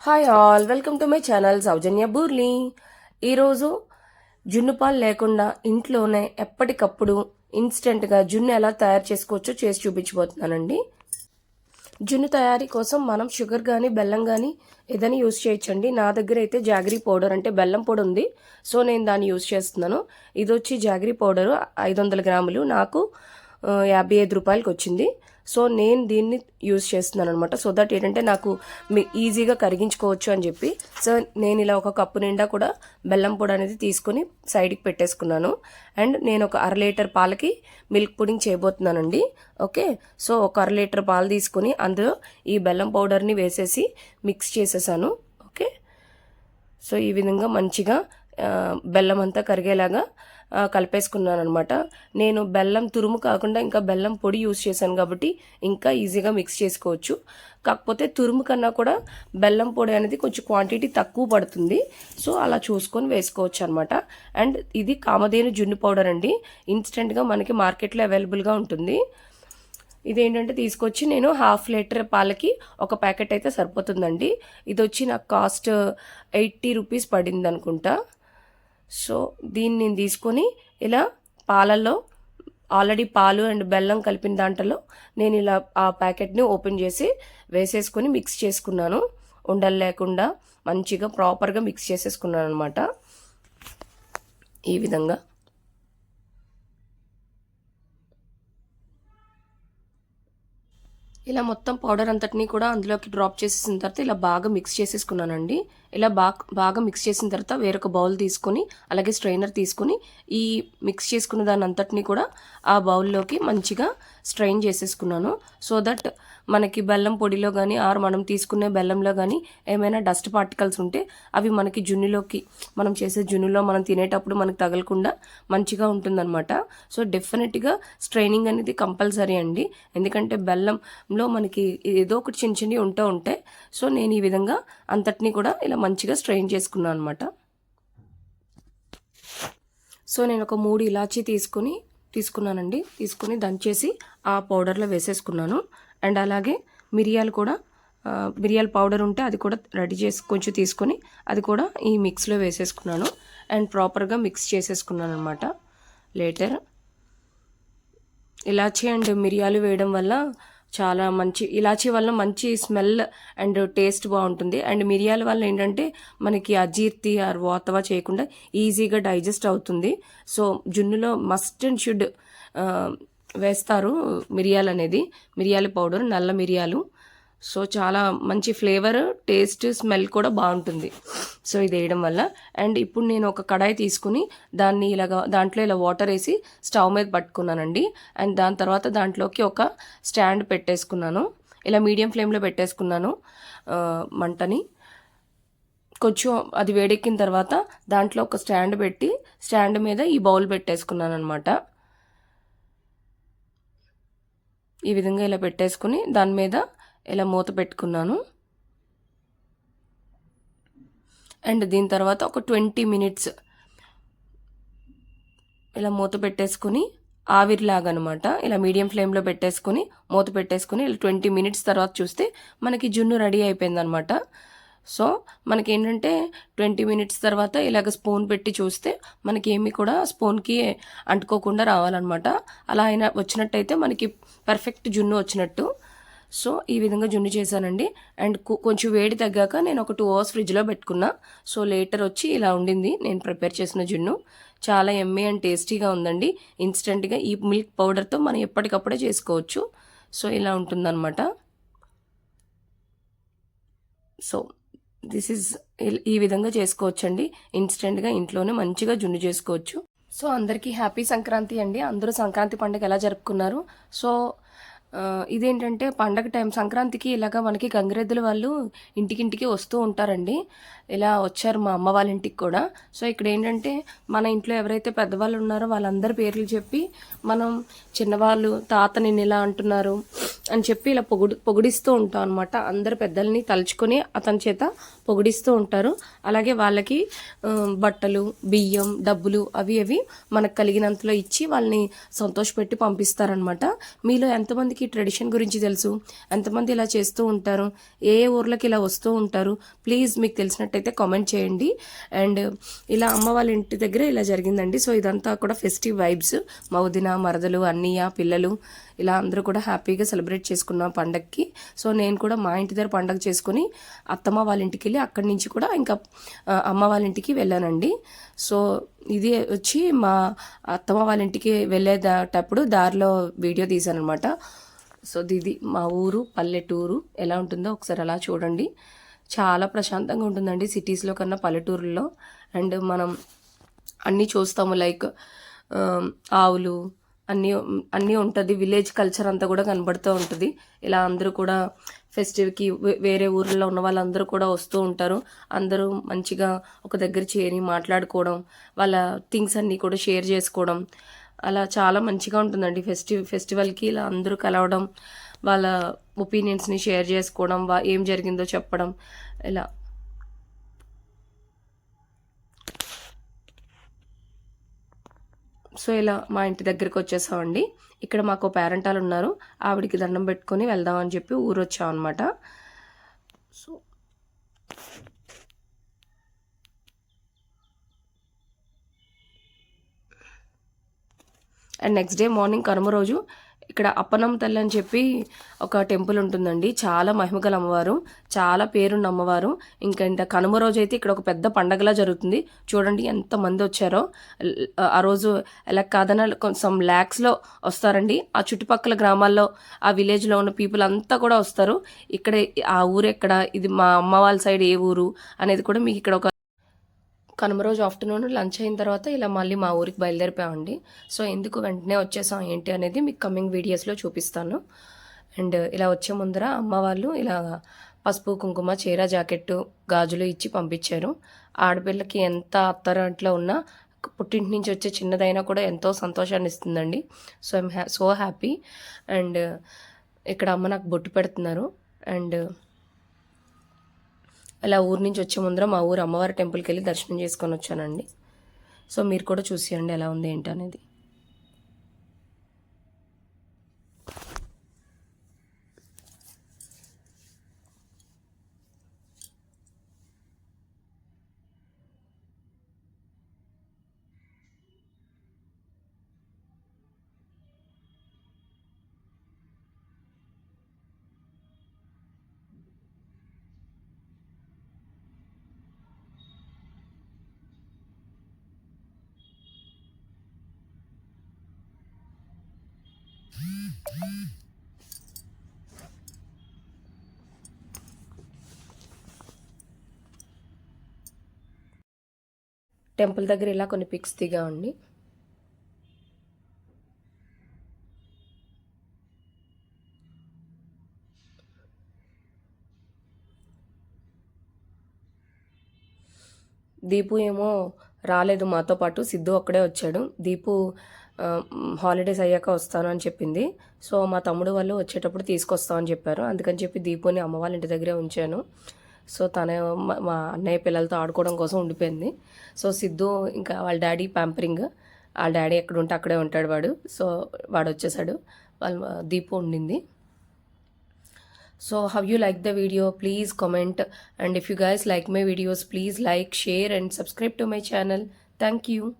Hi all, welcome to my channel Soujanya Boorli. ఈరోజు జున్ను పాలు లేకుండా ఇంట్లోనే ఎప్పటికప్పుడు ఇన్స్టెంట్గా జున్ను ఎలా తయారు చేసుకోవచ్చో చేసి చూపించబోతున్నానండి. జున్ను తయారీ కోసం మనం షుగర్ కానీ బెల్లం కానీ ఏదైనా యూస్ చేయొచ్చండి. నా దగ్గర అయితే జాగరీ పౌడర్ అంటే బెల్లం పొడి ఉంది, సో నేను దాన్ని యూస్ చేస్తున్నాను. ఇది వచ్చి జాగరీ పౌడరు 500 గ్రాములు, నాకు 55 రూపాయలకి వచ్చింది. సో నేను దీన్ని యూజ్ చేస్తున్నాను అనమాట. సో దట్ ఏంటంటే నాకు ఈజీగా కరిగించుకోవచ్చు అని చెప్పి. సో నేను ఇలా ఒక కప్పు నిండా కూడా బెల్లం పొడి అనేది తీసుకొని సైడ్కి పెట్టేసుకున్నాను. అండ్ నేను ఒక 1/2 లీటర్ పాలకి మిల్క్ పుడింగ్ చేయబోతున్నానండి. ఓకే, సో ఒక 1/2 లీటర్ పాలు తీసుకొని అందులో ఈ బెల్లం పౌడర్ని వేసేసి మిక్స్ చేసేసాను. ఓకే, సో ఈ విధంగా మంచిగా బెల్లం అంతా కరిగేలాగా కలిపేసుకున్నాను అనమాట. నేను బెల్లం తురుము కాకుండా ఇంకా బెల్లం పొడి యూస్ చేశాను కాబట్టి ఇంకా ఈజీగా మిక్స్ చేసుకోవచ్చు. కాకపోతే తురుము కన్నా కూడా బెల్లం పొడి అనేది కొంచెం క్వాంటిటీ తక్కువ పడుతుంది, సో అలా చూసుకొని వేసుకోవచ్చు అనమాట. అండ్ ఇది కామధేను జున్ను పౌడర్ అండి, ఇన్స్టెంట్గా మనకి మార్కెట్లో అవైలబుల్గా ఉంటుంది. ఇదేంటంటే తీసుకొచ్చి నేను 1/2 లీటర్ పాలకి ఒక ప్యాకెట్ అయితే సరిపోతుందండి. ఇది వచ్చి నాకు కాస్ట్ 80 రూపీస్ పడింది అనుకుంటా. సో దీన్ని నేను తీసుకొని ఇలా పాలల్లో ఆల్రెడీ పాలు అండ్ బెల్లం కలిపిన దాంట్లో నేను ఇలా ఆ ప్యాకెట్ని ఓపెన్ చేసి వేసేసుకొని మిక్స్ చేసుకున్నాను. ఉండలు లేకుండా మంచిగా ప్రాపర్గా మిక్స్ చేసేసుకున్నాను అనమాట. ఈ విధంగా ఇలా మొత్తం పౌడర్ అంతటినీ కూడా అందులోకి డ్రాప్ చేసేసిన తర్వాత ఇలా బాగా మిక్స్ చేసేసుకున్నానండి. ఇలా బాగా మిక్స్ చేసిన తర్వాత వేరొక బౌల్ తీసుకొని అలాగే స్ట్రైనర్ తీసుకొని ఈ మిక్స్ చేసుకున్న దాని అంతటినీ కూడా ఆ బౌల్లోకి మంచిగా స్ట్రైన్ చేసేసుకున్నాను. సో దట్ మనకి బెల్లం పొడిలో కానీ ఆర్ మనం తీసుకునే బెల్లంలో కానీ ఏమైనా డస్ట్ పార్టికల్స్ ఉంటే అవి మనకి జున్నులోకి మనం చేసే జున్నులో మనం తినేటప్పుడు మనకు తగలకుండా మంచిగా ఉంటుందన్నమాట. సో డెఫినెట్గా స్ట్రైనింగ్ అనేది కంపల్సరీ అండి, ఎందుకంటే బెల్లంలో మనకి ఏదో ఒకటి చిన్న చిన్నవి ఉంటూ ఉంటాయి. సో నేను ఈ విధంగా అంతటినీ కూడా ఇలా మంచిగా స్ట్రెయిన్ చేసుకున్నాను అనమాట. సో నేను ఒక 3 ఇలాచీ తీసుకున్నానండి. తీసుకుని దంచేసి ఆ పౌడర్లో వేసేసుకున్నాను. అండ్ అలాగే మిరియాల పౌడర్ ఉంటే అది కూడా రెడీ చేసి కొంచెం తీసుకొని అది కూడా ఈ మిక్స్లో వేసేసుకున్నాను. అండ్ ప్రాపర్గా మిక్స్ చేసేసుకున్నాను అనమాట. లేటర్ ఇలాచీ అండ్ మిరియాలు వేయడం వల్ల చాలా మంచి, ఇలాచీ వల్ల మంచి స్మెల్ అండ్ టేస్ట్ బాగుంటుంది. అండ్ మిరియాల వల్ల ఏంటంటే మనకి అజీర్తి ఆర్ వాతవ చేయకుండా ఈజీగా డైజెస్ట్ అవుతుంది. సో జున్నులో మస్ట్ అండ్ షుడ్ వేస్తారు మిరియాల పౌడర్, నల్ల మిరియాలు. సో చాలా మంచి ఫ్లేవర్, టేస్ట్, స్మెల్ కూడా బాగుంటుంది సో ఇది వేయడం వల్ల. అండ్ ఇప్పుడు నేను ఒక కడాయి తీసుకుని దాంట్లో ఇలా వాటర్ వేసి స్టవ్ మీద పట్టుకున్నానండి. అండ్ దాని తర్వాత దాంట్లోకి ఒక స్టాండ్ పెట్టేసుకున్నాను. ఇలా మీడియం ఫ్లేమ్లో పెట్టేసుకున్నాను మంటని. కొంచెం అది వేడెక్కిన తర్వాత దాంట్లో ఒక స్టాండ్ పెట్టి స్టాండ్ మీద ఈ బౌల్ పెట్టేసుకున్నాను అనమాట. ఈ విధంగా ఇలా పెట్టేసుకుని దాని మీద ఇలా మూత పెట్టుకున్నాను. అండ్ దీని తర్వాత ఒక 20 మినిట్స్ ఇలా మూత పెట్టేసుకుని ఆవిరిలాగా అనమాట ఇలా మీడియం ఫ్లేమ్లో పెట్టేసుకుని మూత పెట్టేసుకుని ఇలా 20 మినిట్స్ తర్వాత చూస్తే మనకి జున్ను రెడీ అయిపోయిందనమాట. సో మనకి ఏంటంటే 20 మినిట్స్ తర్వాత ఇలాగ స్పూన్ పెట్టి చూస్తే మనకి ఏమి కూడా స్పూన్కి అంటుకోకుండా రావాలన్నమాట. అలా అయినా వచ్చినట్టయితే మనకి పర్ఫెక్ట్ జున్ను వచ్చినట్టు. సో ఈ విధంగా జున్ను చేశానండి. అండ్ కొంచెం వేడి తగ్గాక నేను ఒక 2 అవర్స్ ఫ్రిడ్జ్లో పెట్టుకున్నా. సో లేటర్ వచ్చి ఇలా ఉండింది నేను ప్రిపేర్ చేసిన జున్ను. చాలా యమ్మీ అండ్ టేస్టీగా ఉందండి. ఇన్స్టెంట్గా ఈ మిల్క్ పౌడర్తో మనం ఎప్పటికప్పుడే చేసుకోవచ్చు. సో ఇలా ఉంటుందన్నమాట. సో ఈ విధంగా చేసుకోవచ్చండి. ఇన్స్టెంట్గా ఇంట్లోనే మంచిగా జున్ను చేసుకోవచ్చు. సో అందరికీ హ్యాపీ సంక్రాంతి అండి. అందరూ సంక్రాంతి పండుగ ఎలా జరుపుకున్నారు? సో ఇదేంటంటే పండగ టైం సంక్రాంతికి ఇలాగా మనకి గంగిరెద్దుల వాళ్ళు ఇంటికింటికి వస్తూ ఉంటారండి. ఇలా వచ్చారు మా అమ్మ వాళ్ళ ఇంటికి కూడా. సో ఇక్కడ ఏంటంటే మన ఇంట్లో ఎవరైతే పెద్దవాళ్ళు ఉన్నారో వాళ్ళందరి పేర్లు చెప్పి మనం చిన్నవాళ్ళు తాతని ఇలా అంటున్నారు అని చెప్పి ఇలా పొగిడిస్తూ ఉంటాం అనమాట. అందరు పెద్దల్ని తలుచుకొని అతని చేత పొగిడిస్తూ ఉంటారు. అలాగే వాళ్ళకి బట్టలు, బియ్యం, డబ్బులు అవి మనకు కలిగినంతలో ఇచ్చి వాళ్ళని సంతోషపెట్టి పంపిస్తారనమాట. మీలో ఎంతమందికి ఎంతమందికి ట్రెడిషన్ గురించి తెలుసు, ఎంతమంది ఇలా చేస్తూ ఉంటారు, ఏ ఊర్లకి ఇలా వస్తూ ఉంటారు, ప్లీజ్ మీకు తెలిసినట్టయితే కామెంట్ చేయండి. అండ్ ఇలా అమ్మ వాళ్ళ ఇంటి దగ్గర ఇలా జరిగిందండి. సో ఇదంతా కూడా ఫెస్టివ్ వైబ్స్, మా వదిన, మరదలు, అన్నయ్య, పిల్లలు ఇలా అందరూ కూడా హ్యాపీగా సెలబ్రేట్ చేసుకున్నాం పండగకి. సో నేను కూడా మా ఇంటి దగ్గర పండగ చేసుకుని అత్తమ్మ వాళ్ళ ఇంటికి వెళ్ళి అక్కడి నుంచి కూడా ఇంకా అమ్మ వాళ్ళ ఇంటికి వెళ్ళానండి. సో ఇది వచ్చి మా అత్తమ్మ వాళ్ళ ఇంటికి వెళ్ళేటప్పుడు దారిలో వీడియో తీశాను అనమాట. సో ఇది మా ఊరు పల్లెటూరు ఎలా ఉంటుందో ఒకసారి అలా చూడండి. చాలా ప్రశాంతంగా ఉంటుందండి సిటీస్లో కన్నా పల్లెటూరులో. అండ్ మనం అన్నీ చూస్తాము, లైక్ ఆవులు అన్నీ ఉంటుంది. విలేజ్ కల్చర్ అంతా కూడా కనబడుతూ ఉంటుంది. ఇలా అందరూ కూడా ఫెస్టివ్కి వేరే ఊర్లో ఉన్న వాళ్ళందరూ కూడా వస్తూ ఉంటారు. అందరూ మంచిగా ఒక దగ్గర చేరి మాట్లాడుకోవడం, వాళ్ళ థింగ్స్ అన్నీ కూడా షేర్ చేసుకోవడం, అలా చాలా మంచిగా ఉంటుందండి. ఫెస్టివల్కి ఇలా అందరూ కలవడం, వాళ్ళ ఒపీనియన్స్ని షేర్ చేసుకోవడం, ఏం జరిగిందో చెప్పడం, ఇలా. సో ఇలా మా ఇంటి దగ్గరికి వచ్చేసామండి. ఇక్కడ మాకు పేరెంటాలు ఉన్నారు, ఆవిడికి దండం పెట్టుకొని వెళ్దామని చెప్పి ఊరు వచ్చాం అనమాట. So and next day morning Kanuma రోజు ఇక్కడ అప్పనం తల్లి అని చెప్పి ఒక టెంపుల్ ఉంటుందండి. చాలా మహిమగల అమ్మవారు, చాలా పేరున్న అమ్మవారు. ఇంకా కనుమ రోజు అయితే ఇక్కడ ఒక పెద్ద పండగలా జరుగుతుంది. చూడండి ఎంతమంది వచ్చారో. ఆ రోజు ఎలా కాదన కొంచెం ల్యాక్స్లో వస్తారండి. ఆ చుట్టుపక్కల గ్రామాల్లో, ఆ విలేజ్లో ఉన్న పీపుల్ అంతా కూడా వస్తారు. ఇక్కడ ఆ ఊరు ఎక్కడ, ఇది మా అమ్మ వాళ్ళ సైడ్ ఏ ఊరు అనేది కూడా మీకు ఇక్కడ ఒక కనుమ రోజు ఆఫ్టర్నూన్ లంచ్ అయిన తర్వాత ఇలా మళ్ళీ మా ఊరికి బయలుదేరిపోయామండి. సో ఎందుకు వెంటనే వచ్చేసాం ఏంటి అనేది మీకు కమింగ్ వీడియోస్లో చూపిస్తాను. అండ్ ఇలా వచ్చే ముందర అమ్మ వాళ్ళు ఇలా పసుపు, కుంకుమ, చీర, జాకెట్టు, గాజులు ఇచ్చి పంపించారు. ఆడపిల్లకి ఎంత అత్తరంట్లో ఉన్నా పుట్టింటి నుంచి వచ్చే చిన్నదైనా కూడా ఎంతో సంతోషాన్ని ఇస్తుందండి. So I'm so happy. And ఇక్కడ అమ్మ నాకు బొట్టు పెడుతున్నారు. అండ్ అలా ఊరు నుంచి వచ్చే ముందర మా ఊరు అమ్మవారి టెంపుల్కి వెళ్ళి దర్శనం చేసుకొని వచ్చానండి. సో మీరు కూడా చూసేయండి ఎలా ఉంది ఏంటి అనేది. టెంపుల్ దగ్గర ఇలా కొన్ని పిక్స్ దిగామండి. దీపు ఏమో రాలేదు మాతో పాటు, సిద్ధు ఒక్కడే వచ్చాడు. దీపు హాలిడేస్ అయ్యాక వస్తాను అని చెప్పింది. సో మా తమ్ముడు వాళ్ళు వచ్చేటప్పుడు తీసుకొస్తామని చెప్పారు. అందుకని చెప్పి దీపుని అమ్మ వాళ్ళ ఇంటి దగ్గరే ఉంచాను. సో తన మా అన్నయ్య పిల్లలతో ఆడుకోవడం కోసం ఉండిపోయింది. సో సిద్ధు ఇంకా వాళ్ళ డాడీ ప్యాంపరింగ్, వాళ్ళ డాడీ ఎక్కడ ఉంటే అక్కడే ఉంటాడు వాడు. సో వాడు వచ్చేసాడు, వాళ్ళ దీపు ఉండింది. So how you like the video, please comment, and if you guys like my videos, please like, share and subscribe to my channel. Thank you.